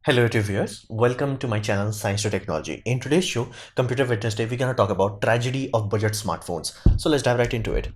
Hello YouTube viewers, welcome to my channel Science to Technology. In today's show, Computer Wednesday, we're gonna talk about tragedy of budget smartphones. So let's dive right into it.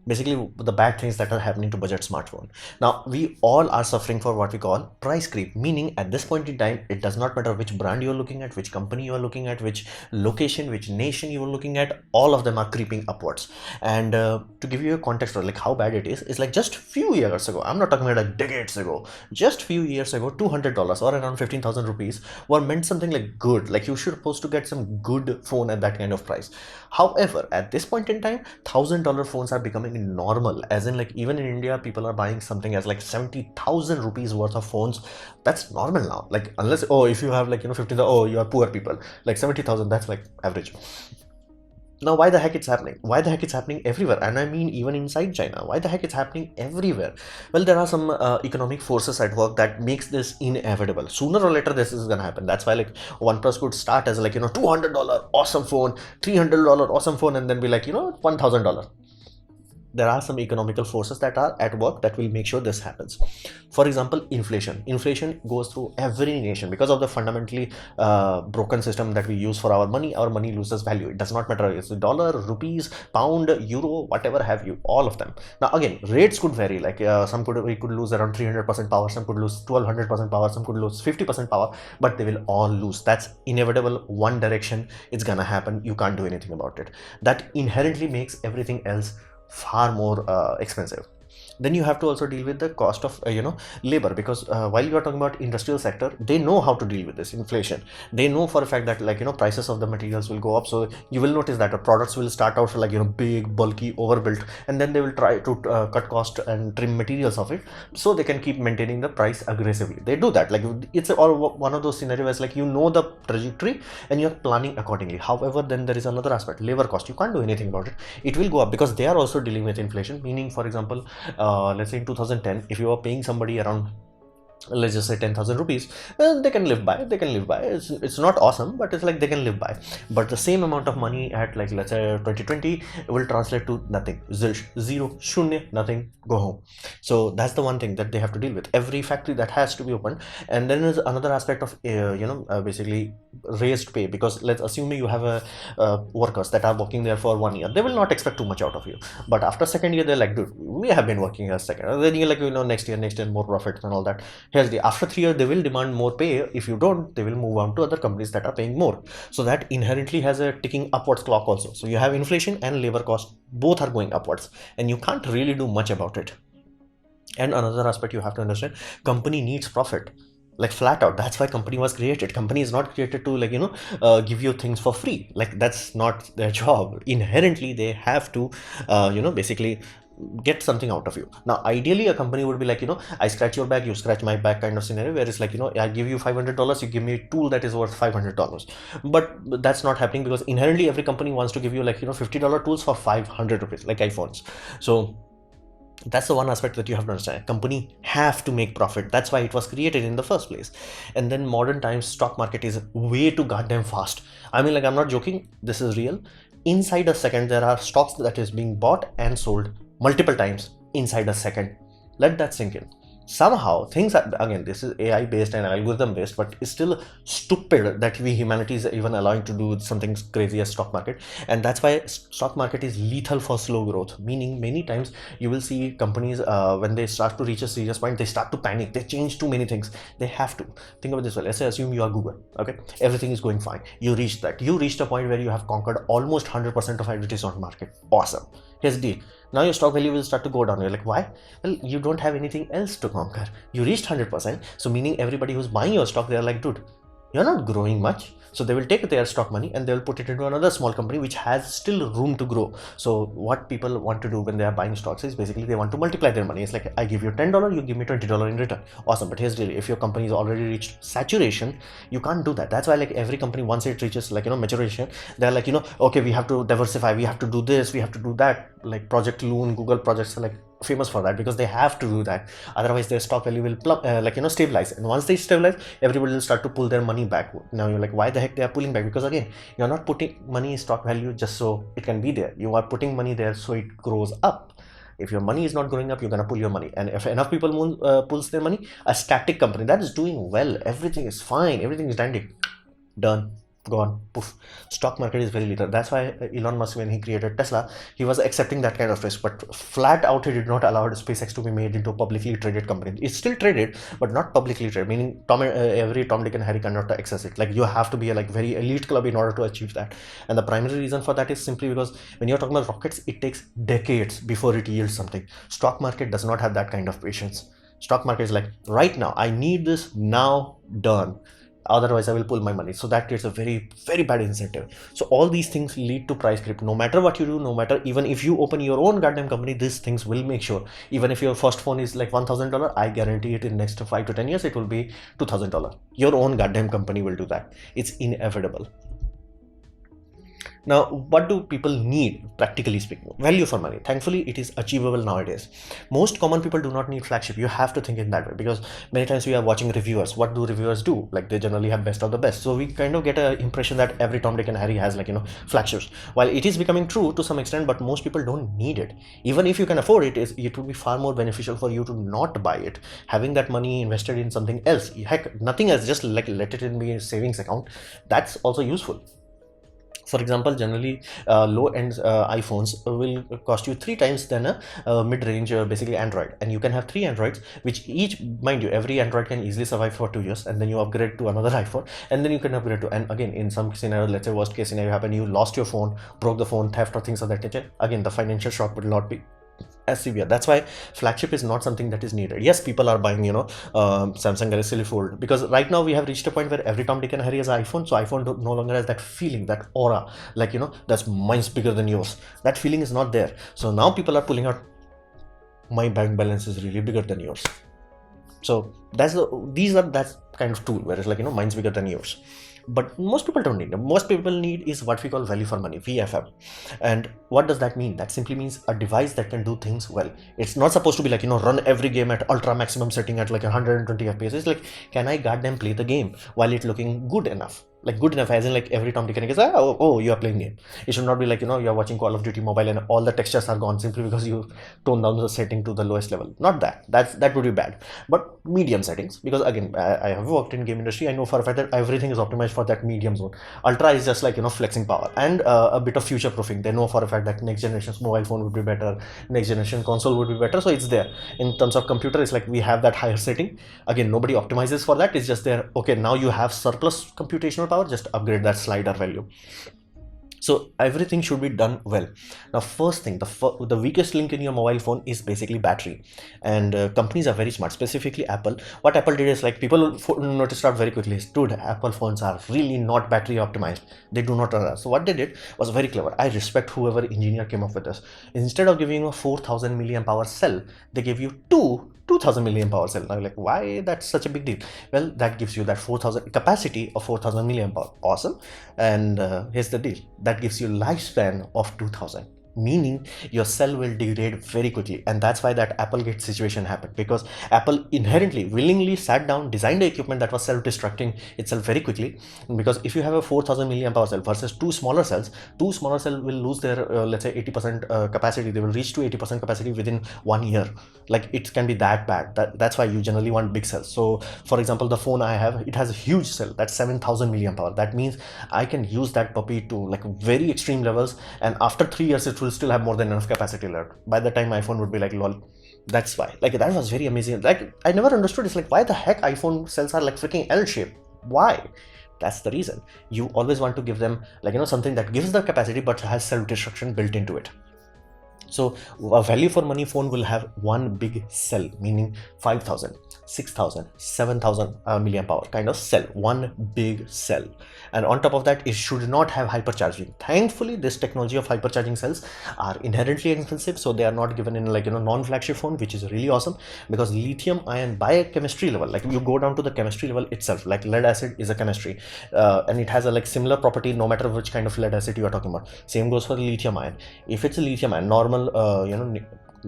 Basically, the bad things that are happening to budget smartphone. Now, we all are suffering for what we call price creep, meaning at this point in time, it does not matter which brand you're looking at, which company you are looking at, which location, which nation you are looking at, all of them are creeping upwards. And to give you a context of like how bad it is, it's like just few years ago, I'm not talking about like decades ago, just few years ago, $200 or around 15,000 rupees were meant something like good, like you should supposed to get some good phone at that kind of price. However, at this point in time, $1,000 phones are becoming normal, as in like even in India people are buying something as like 70,000 rupees worth of phones. That's normal now, like unless if you have like 15, you are poor people, like 70,000, that's like average. Now, why the heck it's happening? Why the heck it's happening everywhere? And I mean even inside China. Why the heck it's happening everywhere? Well, there are some economic forces at work that makes this inevitable. Sooner or later this is gonna happen. That's why like OnePlus could start as like $200 awesome phone, $300 awesome phone, and then be like $1,000. There are some economical forces that are at work that will make sure this happens. For example, inflation goes through every nation because of the fundamentally broken system that we use for our money. Our money loses value. It does not matter, it's dollar, rupees, pound, euro, whatever have you, all of them. Now again, rates could vary, like we could lose around 300% power, some could lose 1200% power, some could lose 50% power, but they will all lose. That's inevitable. One direction, it's gonna happen. You can't do anything about it. That inherently makes everything else far more expensive. Then you have to also deal with the cost of labor, because while you are talking about industrial sector, they know how to deal with this inflation. They know for a fact that prices of the materials will go up. So you will notice that the products will start out like big, bulky, overbuilt, and then they will try to cut cost and trim materials of it so they can keep maintaining the price aggressively. They do that, like it's all one of those scenarios, like the trajectory and you're planning accordingly. However, then there is another aspect, labor cost. You can't do anything about it. It will go up because they are also dealing with inflation, meaning for example, let's say in 2010, if you are paying somebody around, let's just say 10,000 rupees, they can live by. It's not awesome, but it's like they can live by. But the same amount of money at like let's say 2020 will translate to nothing, zero, shunya, nothing, go home. So that's the one thing that they have to deal with. Every factory that has to be opened. And then there's another aspect of basically raised pay, because let's assume you have workers that are working there for 1 year. They will not expect too much out of you, but after second year they're like, dude, we have been working here second. And then you're like, next year more profits and all that. Here's the after 3 years they will demand more pay. If you don't, they will move on to other companies that are paying more. So that inherently has a ticking upwards clock also. So you have inflation and labor cost, both are going upwards, and you can't really do much about it. And another aspect you have to understand, company needs profit, like flat out. That's why company was created. Company is not created to give you things for free. Like that's not their job. Inherently they have to basically get something out of you. Now ideally a company would be like, I scratch your back, you scratch my back kind of scenario, where it's like, I give you $500, you give me a tool that is worth $500. But that's not happening, because inherently every company wants to give you like $50 tools for 500 rupees, like iPhones. So that's the one aspect that you have to understand. Company have to make profit. That's why it was created in the first place. And then modern times stock market is way too goddamn fast. I mean, like, I'm not joking, this is real. Inside a second there are stocks that is being bought and sold multiple times inside a second. Let that sink in. Somehow things are, again, this is AI based and algorithm based, but it's still stupid that we humanity is even allowing to do something crazy as stock market. And that's why stock market is lethal for slow growth, meaning many times you will see companies when they start to reach a serious point, they start to panic, they change too many things. They have to think about this way. Let's say assume you are Google, okay, everything is going fine, you reached a point where you have conquered almost 100% of advertisement market. Awesome. Here's the deal. Now your stock value will start to go down. You're like, why? Well, you don't have anything else to conquer. You reached 100%. So meaning everybody who's buying your stock, they're like, dude, you're not growing much. So they will take their stock money and they will put it into another small company which has still room to grow. So what people want to do when they are buying stocks is basically they want to multiply their money. It's like, I give you $10, you give me $20 in return. Awesome. But here's really, if your company is already reached saturation, you can't do that. That's why like every company, once it reaches like maturation, they're like, okay, we have to diversify, we have to do this, we have to do that. Like Project Loon, Google projects are like famous for that, because they have to do that. Otherwise their stock value will stabilize, and once they stabilize, everybody will start to pull their money back. Now you're like, why the heck they are pulling back? Because again, you're not putting money in stock value just so it can be there. You are putting money there so it grows up. If your money is not growing up, you're gonna pull your money. And if enough people pulls their money, a static company that is doing well, everything is fine, everything is dandy, done, gone, poof. Stock market is very little. That's why Elon Musk, when he created Tesla, he was accepting that kind of risk, but flat out he did not allow SpaceX to be made into a publicly traded company. It's still traded, but not publicly traded, meaning every Tom, Dick and Harry cannot access it. Like, you have to be a like very elite club in order to achieve that. And the primary reason for that is simply because when you're talking about rockets, it takes decades before it yields something. Stock market does not have that kind of patience. Stock market is like, right now, I need this now, done, otherwise I will pull my money. So that creates a very, very bad incentive. So all these things lead to price creep. No matter what you do, no matter, even if you open your own goddamn company, these things will make sure, even if your first phone is like $1,000, I guarantee it in next 5 to 10 years it will be $2,000. Your own goddamn company will do that. It's inevitable. Now, what do people need, practically speaking? Value for money. Thankfully, it is achievable nowadays. Most common people do not need flagship. You have to think in that way, because many times we are watching reviewers. What do reviewers do? Like, they generally have best of the best. So we kind of get an impression that every Tom, Dick and Harry has, like, flagships. While it is becoming true to some extent, but most people don't need it. Even if you can afford it, it would be far more beneficial for you to not buy it. Having that money invested in something else, heck, nothing else, just like let it in be a savings account. That's also useful. For example, generally low-end iPhones will cost you 3 times than a mid-range basically Android, and you can have 3 Androids, which each, mind you, every Android can easily survive for 2 years, and then you upgrade to another iPhone, and then you can upgrade to, and again, in some scenario, let's say worst case scenario happened, you lost your phone, broke the phone, theft or things of that nature, again, the financial shock will not be as severe. That's why flagship is not something that is needed. Yes, people are buying Samsung Galaxy Fold, because right now we have reached a point where every Tom, Dick and Harry has an iPhone, so iPhone no longer has that feeling, that aura, like, that's mine's bigger than yours. That feeling is not there. So now people are pulling out, my bank balance is really bigger than yours. So that's kind of tool, whereas like mine's bigger than yours. But most people don't need them. Most people need is what we call value for money, VFM. And what does that mean? That simply means a device that can do things well. It's not supposed to be like, run every game at ultra maximum setting at like 120 FPS. It's like, can I goddamn play the game while it's looking good enough? Like good enough as in like every Tom, Dick and Harry is, oh, you are playing game. It should not be like, you're watching Call of Duty Mobile and all the textures are gone simply because you tone down the setting to the lowest level. Not that. That would be bad. But medium settings, because again, I have worked in game industry. I know for a fact that everything is optimized for that medium zone. Ultra is just like, flexing power and a bit of future proofing. They know for a fact that next generation's mobile phone would be better, next generation console would be better. So it's there. In terms of computer, it's like we have that higher setting. Again, nobody optimizes for that. It's just there. Okay, now you have surplus computational power, just upgrade that slider value. So everything should be done well. Now, first thing, the weakest link in your mobile phone is basically battery, and companies are very smart, specifically Apple. What Apple did is like people noticed out very quickly, dude, Apple phones are really not battery optimized. They do not run that. So what they did was very clever. I respect whoever engineer came up with this. Instead of giving you a 4000 milliamp hour cell, they gave you 2000 milliamp hour cell. Now you're like, why that's such a big deal? Well, that gives you that 4000 capacity of 4000 milliamp hour. Awesome. And here's the deal, that gives you lifespan of 2000, meaning your cell will degrade very quickly. And that's why that Applegate situation happened, because Apple inherently willingly sat down, designed the equipment that was self-destructing itself very quickly. Because if you have a 4000 milliamp hour cell versus two smaller cells will lose their let's say 80% capacity. They will reach to 80% capacity within 1 year. Like, it can be that bad. That's why you generally want big cells. So for example, the phone I have, it has a huge cell, that's 7000 milliamp hour. That means I can use that puppy to like very extreme levels, and after 3 years it will still have more than enough capacity left. By the time iPhone would be like, lol. That's why, like, that was very amazing. Like, I never understood. It's like, why the heck iPhone cells are like freaking L-shaped? Why? That's the reason. You always want to give them like something that gives the capacity but has self-destruction built into it. So a value for money phone will have one big cell, meaning 5000, 6000, 7000 milliamp hour kind of cell, one big cell. And on top of that, it should not have hypercharging. Thankfully, this technology of hypercharging cells are inherently expensive, so they are not given in like non-flagship phone, which is really awesome, because lithium ion biochemistry level, like you go down to the chemistry level itself, like lead acid is a chemistry, and it has a like similar property no matter which kind of lead acid you are talking about. Same goes for the lithium ion. If it's a lithium ion, normal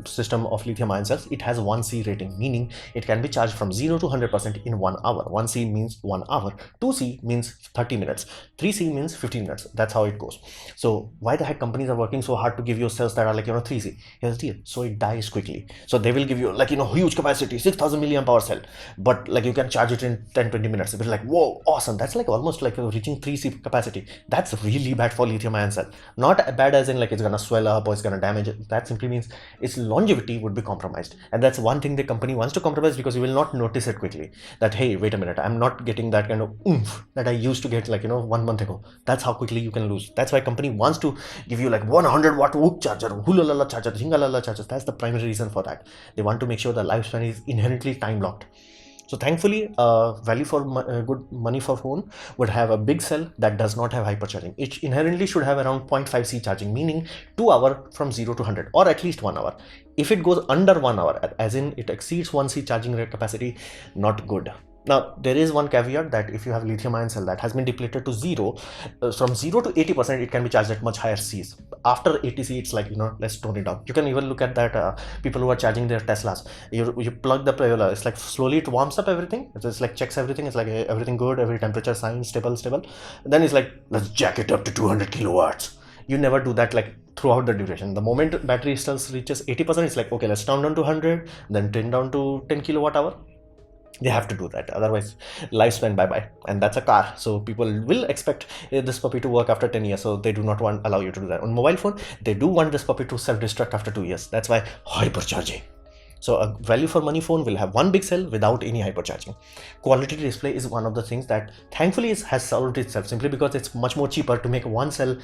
system of lithium ion cells, it has 1C rating, meaning it can be charged from 0 to 100% in 1 hour. 1C means 1 hour, 2C means 30 minutes, 3C means 15 minutes. That's how it goes. So why the heck companies are working so hard to give you cells that are like 3C? Here's the deal. So it dies quickly. So they will give you like huge capacity, 6000 milliamp hour cell, but like you can charge it in 10-20 minutes. It's like, whoa, awesome. That's like almost like reaching 3C capacity. That's really bad for lithium ion cell. Not bad as in like it's gonna swell up or it's gonna damage it. That simply means its longevity would be compromised, and that's one thing the company wants to compromise, because you will not notice it quickly that, hey, wait a minute, I'm not getting that kind of oomph that I used to get like 1 month ago. That's how quickly you can lose. That's why company wants to give you like 100 watt whoop charger, hulalala charger, hingalala charger. That's the primary reason for that. They want to make sure the lifespan is inherently time locked. So thankfully, value for good money for phone would have a big cell that does not have hypercharging. It inherently should have around 0.5C charging, meaning 2 hours from 0 to 100, or at least 1 hour. If it goes under 1 hour, as in it exceeds 1C charging rate capacity, not good. Now, there is one caveat that if you have lithium ion cell that has been depleted to 0, from 0 to 80%, it can be charged at much higher Cs. After 80C, it's like, let's tone it down. You can even look at that people who are charging their Teslas. You plug the Payola, it's like slowly it warms up everything. It's like checks everything. It's like everything good, every temperature sign, stable. Then it's like, let's jack it up to 200 kilowatts. You never do that like throughout the duration. The moment battery still reaches 80%, it's like, okay, let's turn down to 100, then turn down to 10 kilowatt hour. They have to do that, otherwise lifespan bye-bye. And that's a car, so people will expect this puppy to work after 10 years, so they do not allow you to do that. On mobile phone, they do want this puppy to self-destruct after 2 years. That's why hypercharging. So a value for money phone will have one big cell without any hypercharging. Quality display is one of the things that thankfully has solved itself, simply because it's much more cheaper to make one cell,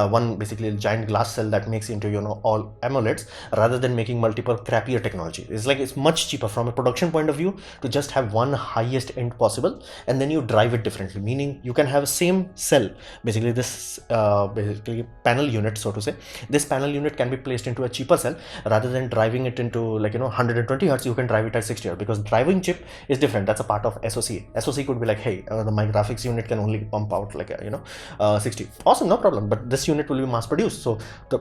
one basically giant glass cell that makes into all AMOLEDs, rather than making multiple crappier technology. It's like it's much cheaper from a production point of view to just have one highest end possible, and then you drive it differently, meaning you can have a same cell, basically this basically panel unit, so to say. This panel unit can be placed into a cheaper cell rather than driving it into like 120 hertz. You can drive it at 60 hertz, because driving chip is different. That's a part of SoC. SoC could be like, hey, my graphics unit can only pump out like 60. Awesome, no problem. But this unit will be mass produced, so the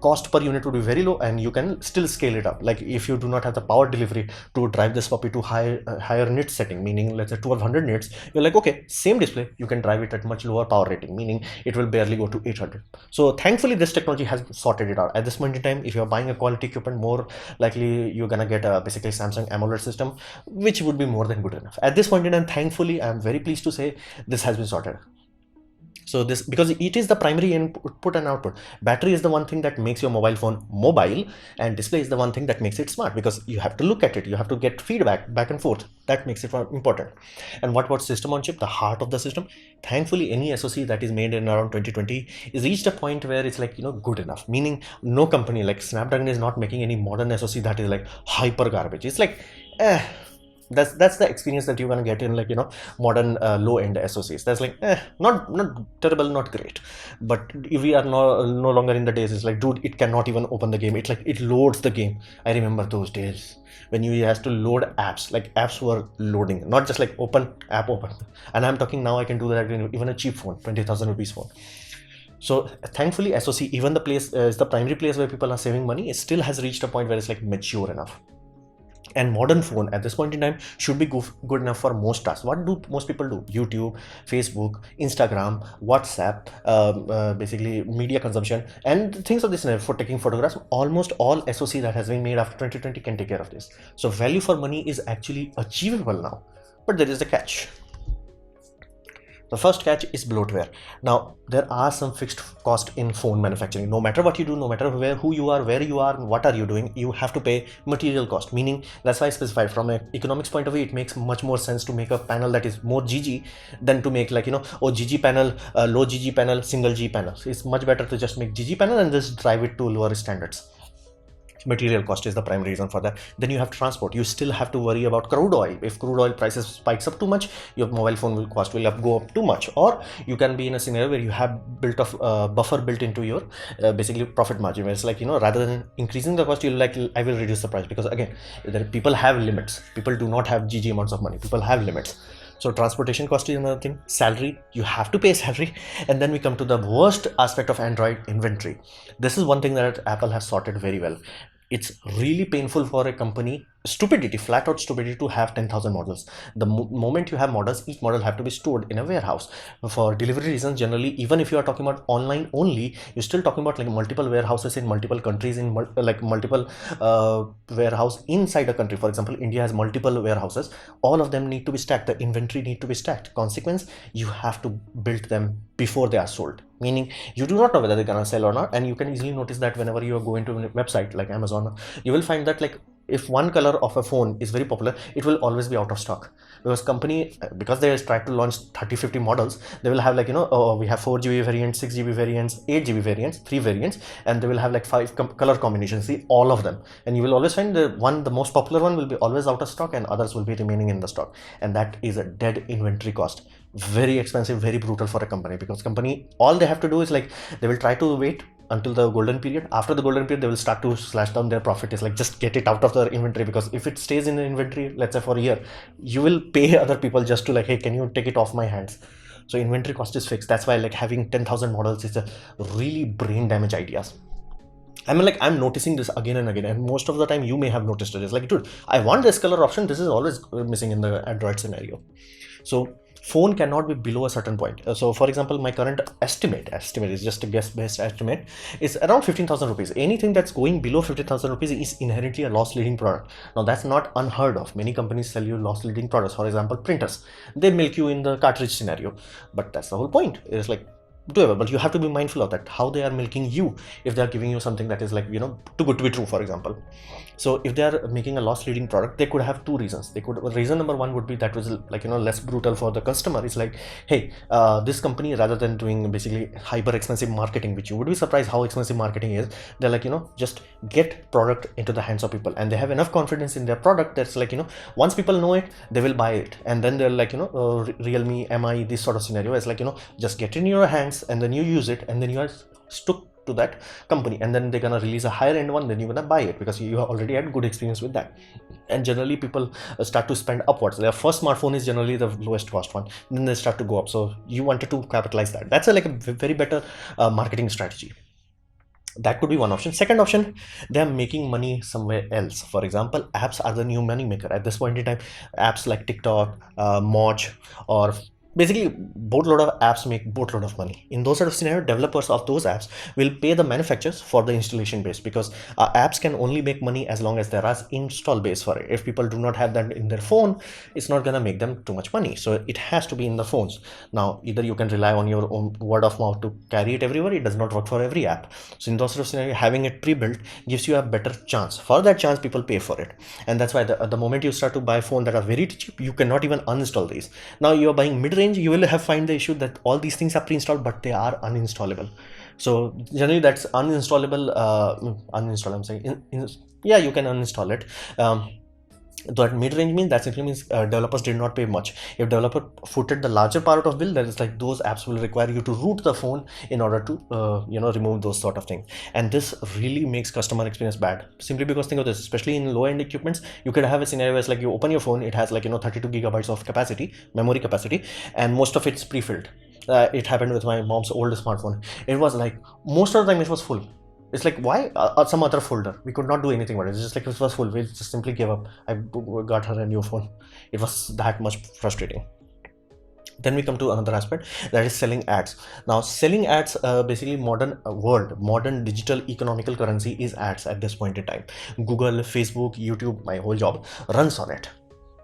cost per unit would be very low, and you can still scale it up. Like if you do not have the power delivery to drive this puppy to higher nits setting, meaning let's say 1200 nits, you're like, okay, same display, you can drive it at much lower power rating, meaning it will barely go to 800. So thankfully this technology has sorted it out. At this point in time, if you're buying a quality equipment, more likely you're gonna get a basically Samsung AMOLED system, which would be more than good enough. At this point in time, thankfully, I'm very pleased to say this has been sorted. So this, because it is the primary input and output. Battery is the one thing that makes your mobile phone mobile, and display is the one thing that makes it smart, because you have to look at it, you have to get feedback back and forth. That makes it important. And what about system on chip, the heart of the system? Thankfully, any SoC that is made in around 2020 is reached a point where it's like good enough, meaning no company like Snapdragon is not making any modern SoC that is like hyper garbage. It's like that's the experience that you're gonna get in like modern low-end SoCs. That's like not terrible, not great. But if we are no longer in the days, it's like, dude, it cannot even open the game. It's like it loads the game. I remember those days when you has to load apps. Like apps were loading, not just like open. And I'm talking now, I can do that in even a cheap phone, 20,000 rupees phone. So thankfully SoC, even the place is the primary place where people are saving money, it still has reached a point where it's like mature enough. And modern phone at this point in time should be good enough for most tasks. What do most people do? YouTube, Facebook, Instagram, WhatsApp, basically media consumption and things of this nature. For taking photographs, almost all SoC that has been made after 2020 can take care of this. So value for money is actually achievable now, but there is a catch. The first catch is bloatware. Now, there are some fixed cost in phone manufacturing. No matter what you do, no matter who you are, where you are, and what are you doing, you have to pay material cost. Meaning, that's why I specified from an economics point of view, it makes much more sense to make a panel that is more GG than to make like GG panel, low GG panel, single G panel. So it's much better to just make GG panel and just drive it to lower standards. Material cost is the primary reason for that. Then you have transport. You still have to worry about crude oil. If crude oil prices spikes up too much, your mobile phone cost will go up too much. Or you can be in a scenario where you have built a buffer built into your basically profit margin, where it's like rather than increasing the cost, you'll like, I will reduce the price, because again, people have limits. People do not have GG amounts of money. People have limits. So transportation cost is another thing. Salary, you have to pay salary. And then we come to the worst aspect of Android, inventory. This is one thing that Apple has sorted very well. It's really painful for a company, stupidity, flat out stupidity, to have 10,000 models. The moment you have models, each model have to be stored in a warehouse. For delivery reasons, generally, even if you are talking about online only, you're still talking about like multiple warehouses in multiple countries, in multiple warehouse inside a country. For example, India has multiple warehouses. All of them need to be stacked. The inventory need to be stacked. Consequence, you have to build them before they are sold, meaning you do not know whether they're gonna sell or not. And you can easily notice that whenever you are going to a website like Amazon, you will find that like if one color of a phone is very popular, it will always be out of stock, because company, because they try to launch 30-50 models, they will have like, you know, oh, we have 4 GB variants, 6 GB variants, 8 GB variants, 3 variants, and they will have like 5 color combinations, see all of them, and you will always find the most popular one will be always out of stock, and others will be remaining in the stock. And that is a dead inventory cost, very expensive, very brutal for a company, because company, all they have to do is like they will try to wait until the golden period. After the golden period, they will start to slash down their profit. Is like just get it out of the inventory, because if it stays in the inventory, let's say for a year, you will pay other people just to like, hey, can you take it off my hands? So inventory cost is fixed. That's why like having 10,000 models is a really brain damage ideas. I mean, like, I'm noticing this again and again, and most of the time you may have noticed it. It's like, dude, I want this color option. This is always missing in the Android scenario. So phone cannot be below a certain point. So for example, my current estimate is just a guess based estimate, is around 15,000 rupees. Anything that's going below 50,000 rupees is inherently a loss leading product. Now that's not unheard of. Many companies sell you loss leading products. For example, printers, they milk you in the cartridge scenario, but that's the whole point. It's like doable, but you have to be mindful of that, how they are milking you if they are giving you something that is like, you know, too good to be true, for example. So if they are making a loss leading product, they could have two reasons. They could, reason number one would be that was like, you know, less brutal for the customer. It's like, hey, this company, rather than doing basically hyper expensive marketing, which you would be surprised how expensive marketing is, they're like, you know, just get product into the hands of people, and they have enough confidence in their product that's like, you know, once people know it, they will buy it. And then they're like, you know, Realme, MI, this sort of scenario is like, you know, just get in your hands, and then you use it, and then you are stuck to that company, and then they're gonna release a higher end one, then you're gonna buy it because you already had good experience with that. And generally people start to spend upwards. Their first smartphone is generally the lowest cost one, then they start to go up. So you wanted to capitalize that. That's like a very better marketing strategy. That could be one option. Second option, they are making money somewhere else. For example, apps are the new money maker at this point in time. Apps like TikTok, Moj, or basically boatload of apps make boatload of money. In those sort of scenario, developers of those apps will pay the manufacturers for the installation base, because apps can only make money as long as there is install base for it. If people do not have that in their phone, it's not gonna make them too much money. So it has to be in the phones. Now either you can rely on your own word of mouth to carry it everywhere. It does not work for every app. So in those sort of scenario, having it pre-built gives you a better chance. For that chance, people pay for it. And that's why the moment you start to buy phones that are very cheap, you cannot even uninstall these. Now you're buying mid-range, you will have find the issue that all these things are pre-installed, but they are uninstallable. So generally that's uninstallable. Uninstall, I'm saying, yeah, you can uninstall it. That mid-range means, that simply means developers did not pay much. If developer footed the larger part of bill, that is like those apps will require you to root the phone in order to you know, remove those sort of things. And this really makes customer experience bad, simply because think of this, especially in low-end equipments, you could have a scenario where it's like you open your phone, it has like, you know, 32 gigabytes of capacity, memory capacity, and most of it's pre-filled. It happened with my mom's old smartphone. It was like most of the time it was full. It's like, why? Some other folder. We could not do anything about it. It's just like it was full. We just simply gave up. I got her a new phone. It was that much frustrating. Then we come to another aspect, that is selling ads. Now selling ads, basically modern world, modern digital economical currency is ads at this point in time. Google, Facebook, YouTube, my whole job runs on it.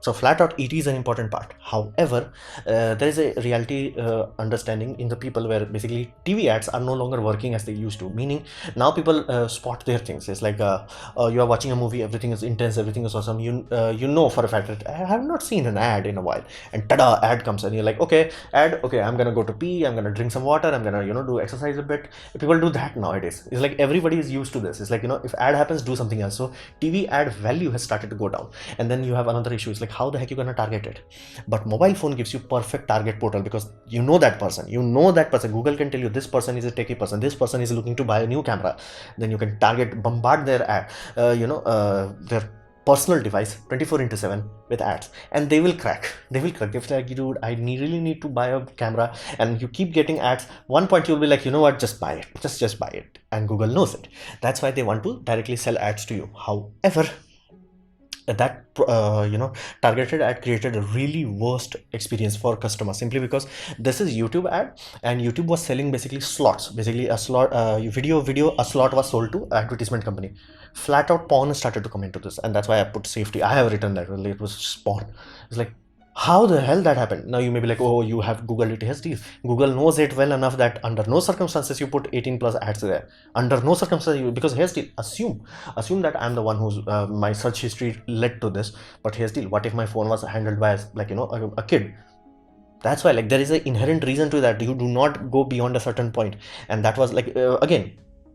So flat out, it is an important part. However, there is a reality understanding in the people where basically TV ads are no longer working as they used to. Meaning now people spot their things. It's like you are watching a movie, everything is intense, everything is awesome. You know for a fact that I have not seen an ad in a while, and tada, ad comes, and you're like, okay, ad, okay, I'm gonna go to pee, I'm gonna drink some water, I'm gonna, you know, do exercise a bit. People do that nowadays. It's like everybody is used to this. It's like, you know, if ad happens, do something else. So TV ad value has started to go down, and then you have another issue. It's like, how the heck you gonna target it? But mobile phone gives you perfect target portal, because you know that person. Google can tell you this person is a techie person, this person is looking to buy a new camera. Then you can target, bombard their ad, their personal device 24/7 with ads, and they will crack. They will crack. They're like, dude, I really need to buy a camera, and you keep getting ads. One point you'll be like, you know what, just buy it. Just buy it. And Google knows it. That's why they want to directly sell ads to you. However, that targeted ad created a really worst experience for customers, simply because this is YouTube ad, and YouTube was selling basically slots. Basically a slot, video a slot was sold to advertisement company. Flat out porn started to come into this, and that's why I put safety. I have written that really, it was porn. It's like, how the hell that happened? Now you may be like, oh, you have Googled it. Yes, Google knows it well enough that under no circumstances you put 18 plus ads there. Under no circumstances, because here's the assume that I'm the one who's my search history led to this. But here's the, what if my phone was handled by a kid? That's why, like, there is an inherent reason to that. You do not go beyond a certain point, and that was like again.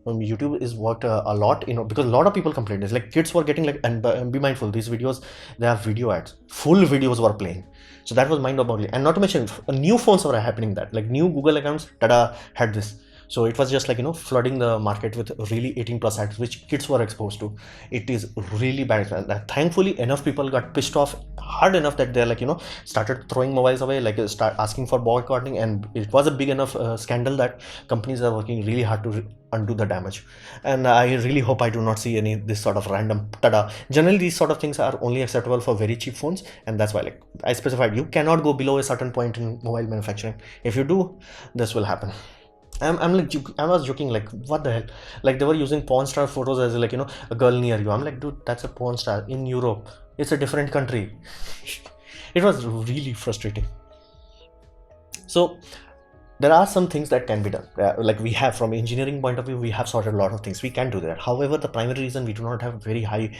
YouTube is worked a lot, because a lot of people complained. It's like kids were getting like, and be mindful, these videos, they have video ads, full videos were playing. So that was mind-boggling. And not to mention, new phones were happening that, like new Google accounts, tada, had this. So it was just like, flooding the market with really 18 plus ads, which kids were exposed to. It is really bad. And thankfully, enough people got pissed off hard enough that they're like, started throwing mobiles away, like start asking for boycotting. And it was a big enough scandal that companies are working really hard to undo the damage. And I really hope I do not see any this sort of random tada. Generally, these sort of things are only acceptable for very cheap phones, and that's why, like I specified, you cannot go below a certain point in mobile manufacturing. If you do, this will happen. I'm like, I was joking, like, what the hell? Like, they were using porn star photos as like, a girl near you. I'm like, dude, that's a porn star in Europe. It's a different country. It was really frustrating. So there are some things that can be done. Like, we have, from engineering point of view, we have sorted a lot of things. We can do that. However, the primary reason we do not have very high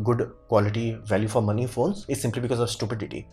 good quality value for money phones is simply because of stupidity.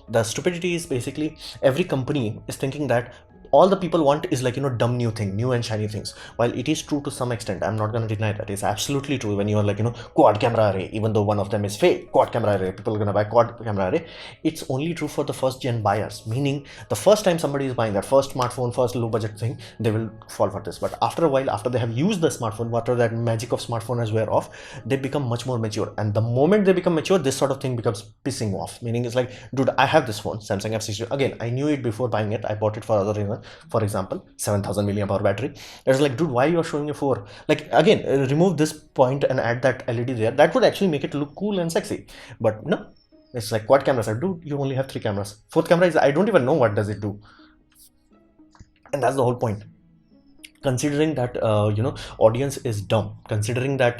The stupidity is basically, every company is thinking that all the people want is like, dumb new and shiny things. While it is true to some extent, I'm not going to deny that. It's absolutely true. When you're like, quad camera array, even though one of them is fake, quad camera array, people are going to buy quad camera array. It's only true for the first gen buyers, meaning the first time somebody is buying that first smartphone, first low budget thing, they will fall for this. But after a while, after they have used the smartphone, after that magic of smartphone has wear off, they become much more mature. And the moment they become mature, this sort of thing becomes pissing off. Meaning it's like, dude, I have this phone, Samsung F60. Again, I knew it before buying it. I bought it for other reason. For example, 7000 milliamp hour battery. It's like, dude, why you are showing a 4? Like, again, remove this point and add that LED there. That would actually make it look cool and sexy. But no, it's like quad cameras. Dude, you only have 3 cameras. Fourth camera is, I don't even know what does it do. And that's the whole point. Considering that audience is dumb, considering that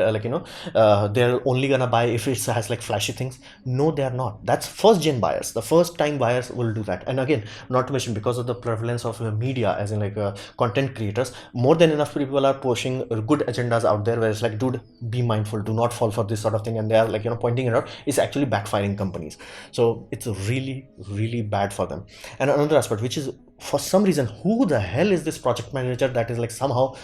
they're only gonna buy if it has like flashy things. No, they are not. That's first gen buyers. The first time buyers will do that. And again, not to mention, because of the prevalence of media, as in like content creators, more than enough people are pushing good agendas out there where it's like, dude, be mindful, do not fall for this sort of thing. And they are like, pointing it out. It's actually backfiring companies. So it's really, really bad for them. And another aspect, which is, for some reason, who the hell is this project manager that is like somehow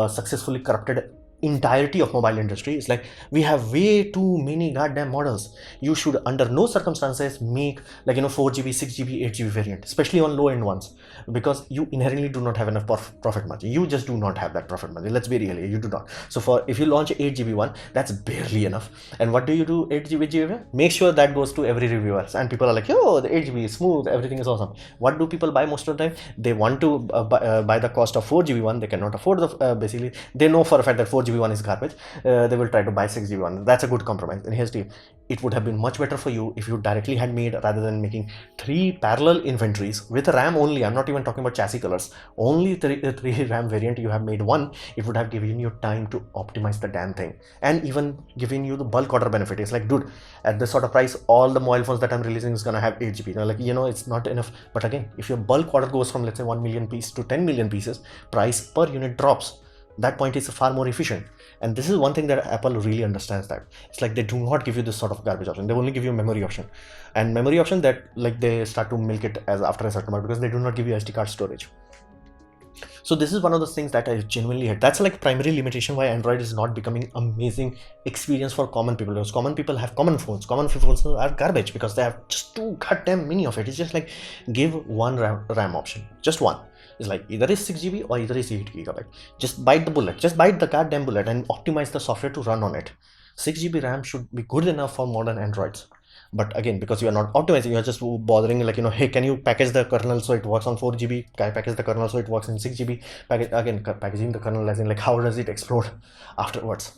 successfully corrupted entirety of mobile industry? It's like, we have way too many goddamn models. You should under no circumstances make like 4GB, 6GB, 8GB variant, especially on low end ones, because you inherently do not have enough profit margin. You just do not have that profit margin. Let's be real here, you do not. So for, if you launch 8GB one, that's barely enough. And what do you do 8GB? Make sure that goes to every reviewer, and people are like, yo, the 8GB is smooth, everything is awesome. What do people buy most of the time? They want to buy the cost of 4GB one. They cannot afford the basically, they know for a fact that 4GB one is garbage. They will try to buy 6GB one. That's a good compromise. And here's the, it would have been much better for you if you directly had made, rather than making 3 parallel inventories with RAM only. I'm not even talking about chassis colors, only 3 RAM variant. You have made one. It would have given you time to optimize the damn thing, and even giving you the bulk order benefit. It's like, dude, at this sort of price, all the mobile phones that I'm releasing is gonna have 8GB. Like, it's not enough. But again, if your bulk order goes from, let's say, 1 million pieces to 10 million pieces, price per unit drops. That point is far more efficient. And this is one thing that Apple really understands, that it's like, they do not give you this sort of garbage option. They only give you memory option, and memory option that, like, they start to milk it as after a certain amount, because they do not give you SD card storage. So this is one of those things that I genuinely hate. That's like primary limitation why Android is not becoming amazing experience for common people, because common people have common phones. Common phones are garbage because they have just too goddamn many of it. It's just like, give one RAM option, just one. It's like, either is 6GB or either is 8GB. Just bite the bullet. Just bite the goddamn bullet and optimize the software to run on it. 6 GB RAM should be good enough for modern Androids. But again, because you are not optimizing, you are just bothering like, hey, can you package the kernel so it works on 4 GB? Can I package the kernel so it works in 6 GB? Packaging the kernel as in like how does it explode afterwards?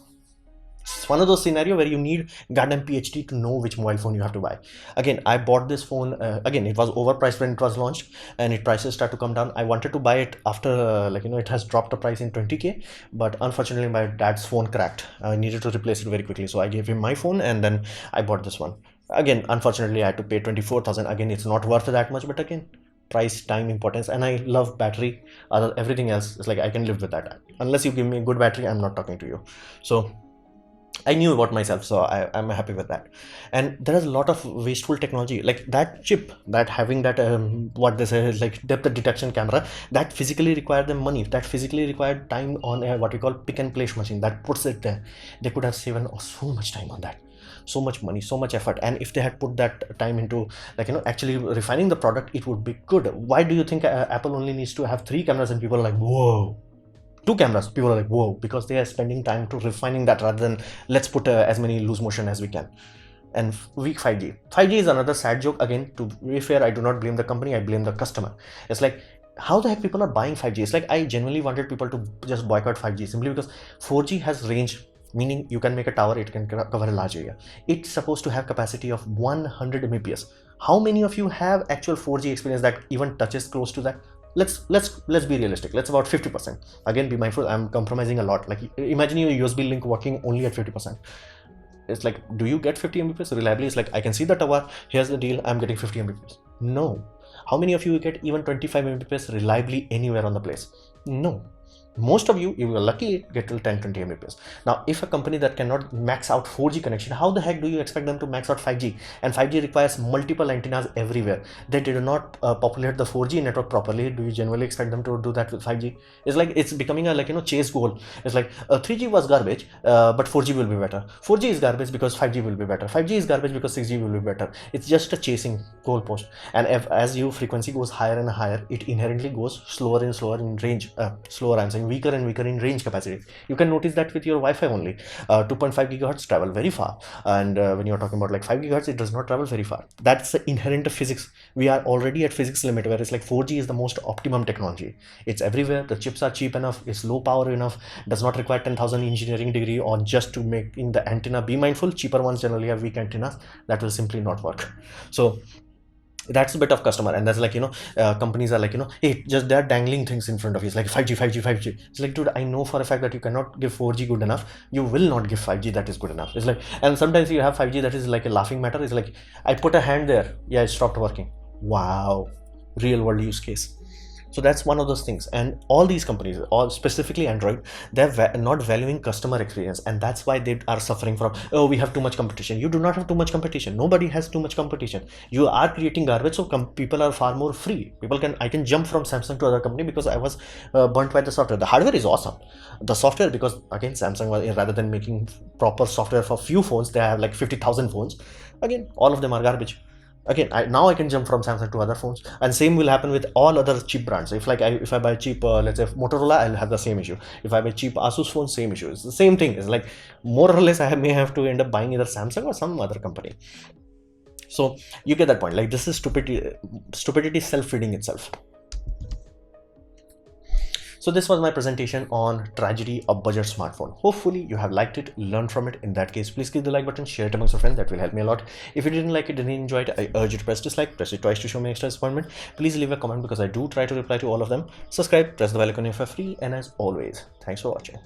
It's one of those scenario where you need goddamn PhD to know which mobile phone you have to buy. Again, I bought this phone. Again, it was overpriced when it was launched, and its prices start to come down. I wanted to buy it after it has dropped the price in 20K, but unfortunately my dad's phone cracked. I needed to replace it very quickly, so I gave him my phone, and then I bought this one. Again, unfortunately, I had to pay 24,000. Again, it's not worth that much, but again, price, time, importance, and I love battery. Everything else is like I can live with that. Unless you give me a good battery, I'm not talking to you. So I knew about myself, so I'm happy with that. And there is a lot of wasteful technology, like that chip, that having that what they say is like depth detection camera, that physically required them money, that physically required time on a what we call pick and place machine that puts it there. They could have saved so much time on that, so much money, so much effort, and if they had put that time into actually refining the product, it would be good. Why do you think Apple only needs to have 3 cameras and people are like, whoa? 2 cameras, people are like, whoa, because they are spending time to refining that rather than let's put as many loose motion as we can. And weak 5G. 5G is another sad joke. Again, to be fair, I do not blame the company, I blame the customer. It's like, how the heck people are buying 5G? It's like I genuinely wanted people to just boycott 5G simply because 4G has range, meaning you can make a tower, it can cover a large area. It's supposed to have capacity of 100 Mbps. How many of you have actual 4G experience that even touches close to that? Let's be realistic. Let's about 50%. Again, be mindful, I'm compromising a lot. Like imagine your USB link working only at 50%. It's like, do you get 50 Mbps reliably? It's like, I can see the tower, here's the deal, I'm getting 50 Mbps. No. How many of you get even 25 Mbps reliably anywhere on the place? No. Most of you, if you are lucky, get till 10-20 Mbps. Now, if a company that cannot max out 4G connection, how the heck do you expect them to max out 5G? And 5G requires multiple antennas everywhere. They did not populate the 4G network properly. Do you generally expect them to do that with 5G? It's like it's becoming a chase goal. It's like 3G was garbage, but 4G will be better. 4G is garbage because 5G will be better. 5G is garbage because 6G will be better. It's just a chasing goalpost. And as your frequency goes higher and higher, it inherently goes slower and slower in range. I'm saying weaker and weaker in range capacity. You can notice that with your Wi-Fi only. 2.5 gigahertz travel very far, and when you're talking about like 5 gigahertz, it does not travel very far. That's the inherent physics. We are already at physics limit, whereas like 4G is the most optimum technology. It's everywhere. The chips are cheap enough. It's low power enough. Does not require 10,000 engineering degree on just to making the antenna. Be mindful, cheaper ones generally have weak antennas that will simply not work. So that's a bit of customer, and that's like companies are like hey, just they're dangling things in front of you. It's like 5G, 5G, 5G. It's like, dude, I know for a fact that you cannot give 4G good enough. You will not give 5G that is good enough. It's like, and sometimes you have 5G that is like a laughing matter. It's like, I put a hand there, yeah, it stopped working. Wow, real world use case. So that's one of those things. And all these companies, all specifically Android, they're not valuing customer experience, and that's why they are suffering from, oh, we have too much competition. You do not have too much competition. Nobody has too much competition. You are creating garbage, so people are far more free. I can jump from Samsung to other company because I was burnt by the software. The hardware is awesome. The software, because again, Samsung was, rather than making proper software for few phones, they have like 50,000 phones. Again, all of them are garbage. Again, now I can jump from Samsung to other phones, and same will happen with all other cheap brands. If I buy cheap, let's say Motorola, I'll have the same issue. If I buy cheap Asus phone, same issue. It's the same thing. It's like more or less I may have to end up buying either Samsung or some other company. So you get that point. Like, this is stupidity self-feeding itself. So this was my presentation on tragedy of budget smartphone. Hopefully you have liked it, learned from it. In that case, please click the like button, share it amongst your friends. That will help me a lot. If you didn't like it, didn't enjoy it, I urge you to press dislike, press it twice to show me extra disappointment. Please leave a comment because I do try to reply to all of them. Subscribe, press the bell icon if you're free, and as always, thanks for watching.